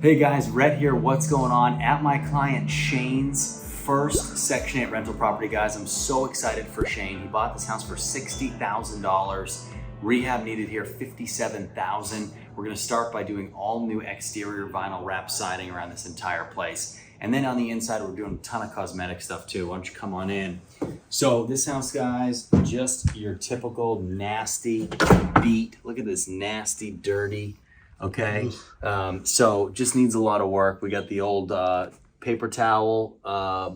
Hey guys, Rhett here. What's going on? At my client Shane's first Section 8 rental property, guys. I'm so excited for Shane. He bought this house for $60,000. Rehab needed here $57,000. We're gonna start by doing all new exterior vinyl wrap siding around this entire place. And then on the inside, we're doing a ton of cosmetic stuff too. Why don't you come on in? So this house, guys, just your typical nasty beat. Look at this nasty, dirty, okay? So just needs a lot of work. We got the old paper towel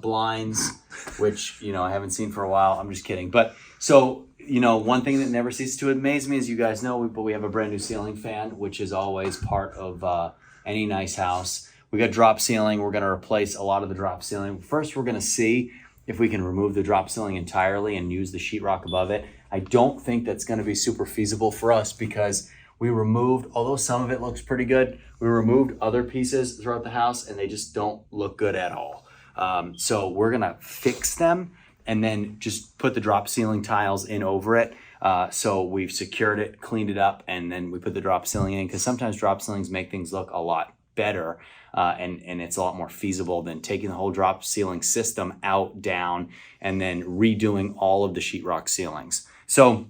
blinds, which, you know, I haven't seen for a while. I'm just kidding. But so, you know, one thing that never ceases to amaze me, as you guys know, but we have a brand new ceiling fan, which is always part of any nice house. We got drop ceiling. We're gonna replace a lot of the drop ceiling. First, we're gonna see if we can remove the drop ceiling entirely and use the sheetrock above it. I don't think that's gonna be super feasible for us because we removed, although some of it looks pretty good, we removed other pieces throughout the house and they just don't look good at all. So we're gonna fix them and then just put the drop ceiling tiles in over it. So we've secured it, cleaned it up, and then we put the drop ceiling in, because sometimes drop ceilings make things look a lot better, and it's a lot more feasible than taking the whole drop ceiling system out, down, and then redoing all of the sheetrock ceilings. So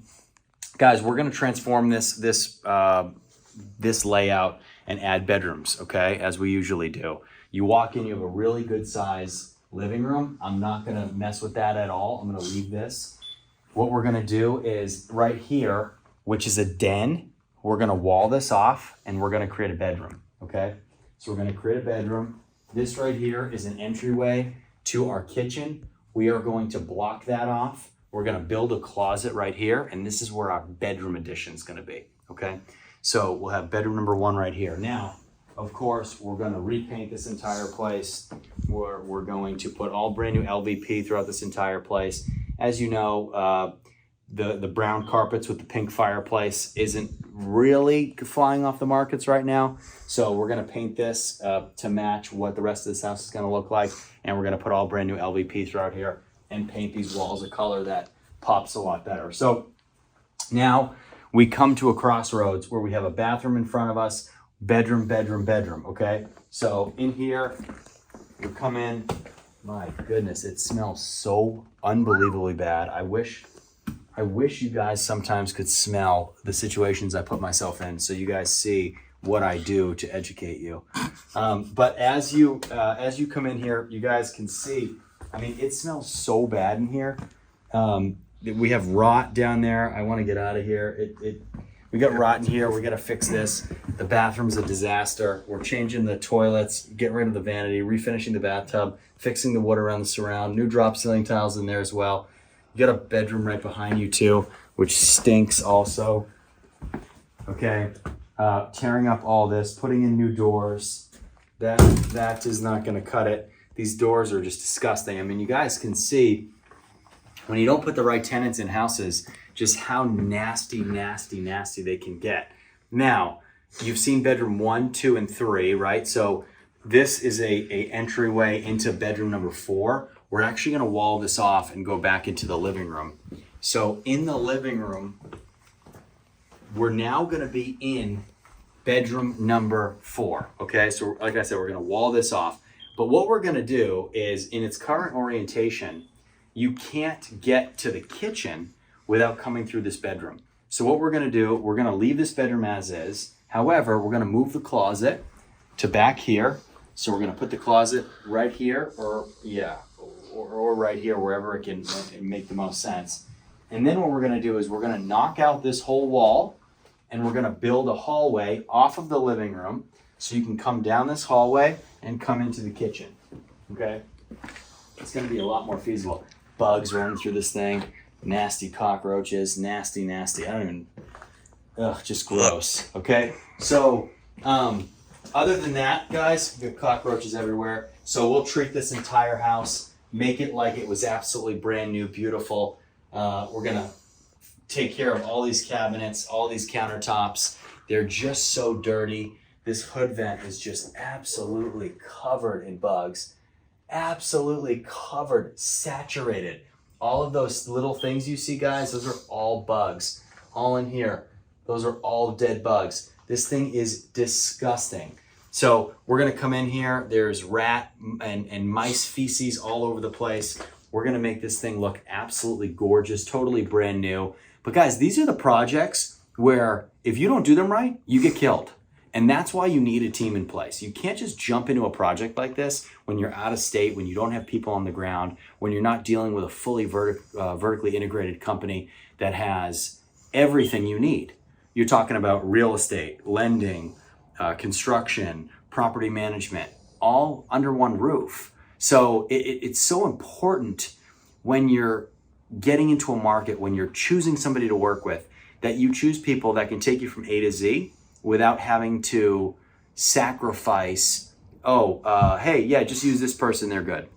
guys, we're gonna transform this layout and add bedrooms, okay, as we usually do. You walk in, you have a really good size living room. I'm not gonna mess with that at all. I'm gonna leave this. What we're gonna do is right here, which is a den, we're gonna wall this off and we're gonna create a bedroom, okay? So we're gonna create a bedroom. This right here is an entryway to our kitchen. We are going to block that off. We're gonna build a closet right here, and this is where our bedroom addition is gonna be, okay? So we'll have bedroom number one right here. Now, of course, we're gonna repaint this entire place. We're going to put all brand new LVP throughout this entire place. As you know, the brown carpets with the pink fireplace isn't really flying off the markets right now. So we're gonna paint this to match what the rest of this house is gonna look like. And we're gonna put all brand new LVP throughout here and paint these walls a color that pops a lot better. So now we come to a crossroads where we have a bathroom in front of us, bedroom, bedroom, bedroom, okay? So in here, you come in, my goodness, it smells so unbelievably bad. I wish you guys sometimes could smell the situations I put myself in, so you guys see what I do to educate you. But as you come in here, you guys can see, I mean, it smells so bad in here. We have rot down there. I want to get out of here. We got rot in here. We got to fix this. The bathroom's a disaster. We're changing the toilets, getting rid of the vanity, refinishing the bathtub, fixing the wood around the surround, new drop ceiling tiles in there as well. You got a bedroom right behind you too, which stinks also. Okay, tearing up all this, putting in new doors. That is not gonna cut it. These doors are just disgusting. I mean, you guys can see when you don't put the right tenants in houses, just how nasty, nasty, nasty they can get. Now, you've seen bedroom 1, 2, and 3, right? So this is a entryway into bedroom number 4. We're actually gonna wall this off and go back into the living room. So in the living room, we're now gonna be in bedroom number 4, okay? So like I said, we're gonna wall this off. But what we're gonna do is, in its current orientation, you can't get to the kitchen without coming through this bedroom. So what we're gonna do, we're gonna leave this bedroom as is. However, we're gonna move the closet to back here. So we're gonna put the closet right here, or right here, wherever it can make the most sense. And then what we're gonna do is we're gonna knock out this whole wall and we're gonna build a hallway off of the living room so you can come down this hallway and come into the kitchen, okay? It's gonna be a lot more feasible. Bugs running through this thing, nasty cockroaches, nasty, nasty, I don't even, ugh, just gross, okay? So, other than that, guys, we have cockroaches everywhere. So we'll treat this entire house, make it like it was absolutely brand new, beautiful. We're gonna take care of all these cabinets, all these countertops. They're just so dirty. This hood vent is just absolutely covered in bugs. Absolutely covered, saturated. All of those little things you see, guys, those are all bugs. All in here, those are all dead bugs. This thing is disgusting. So we're gonna come in here, there's rat and mice feces all over the place. We're gonna make this thing look absolutely gorgeous, totally brand new. But guys, these are the projects where if you don't do them right, you get killed. And that's why you need a team in place. You can't just jump into a project like this when you're out of state, when you don't have people on the ground, when you're not dealing with a fully vertically integrated company that has everything you need. You're talking about real estate, lending, construction, property management, all under one roof. So it's so important when you're getting into a market, when you're choosing somebody to work with, that you choose people that can take you from A to Z without having to sacrifice, hey, yeah, just use this person, they're good.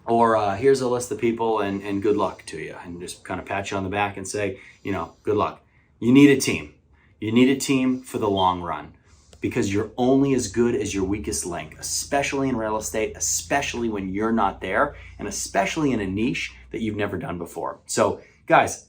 Or here's a list of people and good luck to you. And just kind of pat you on the back and say, good luck. You need a team. You need a team for the long run, because you're only as good as your weakest link, especially in real estate, especially when you're not there, and especially in a niche that you've never done before. So guys,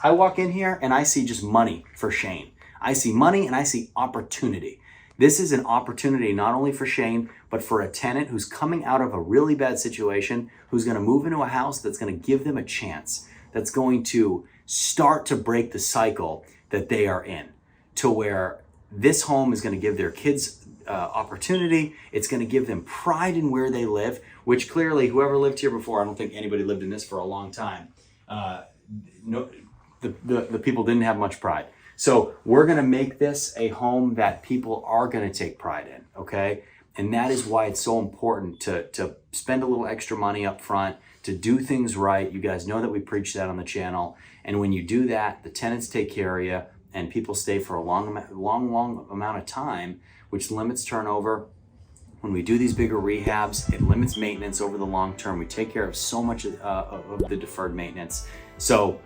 I walk in here and I see just money for Shane. I see money and I see opportunity. This is an opportunity not only for Shane, but for a tenant who's coming out of a really bad situation, who's gonna move into a house that's gonna give them a chance, that's going to start to break the cycle that they are in, to where this home is gonna give their kids opportunity. It's gonna give them pride in where they live, which clearly whoever lived here before, I don't think anybody lived in this for a long time, the people didn't have much pride. So we're gonna make this a home that people are gonna take pride in, okay? And that is why it's so important to spend a little extra money up front, to do things right. You guys know that we preach that on the channel. And when you do that, the tenants take care of you and people stay for a long amount of time, which limits turnover. When we do these bigger rehabs, it limits maintenance over the long term. We take care of so much of the deferred maintenance. So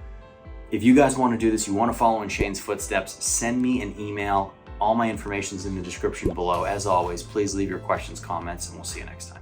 if you guys want to do this, you want to follow in Shane's footsteps, send me an email. All my information is in the description below. As always, please leave your questions, comments, and we'll see you next time.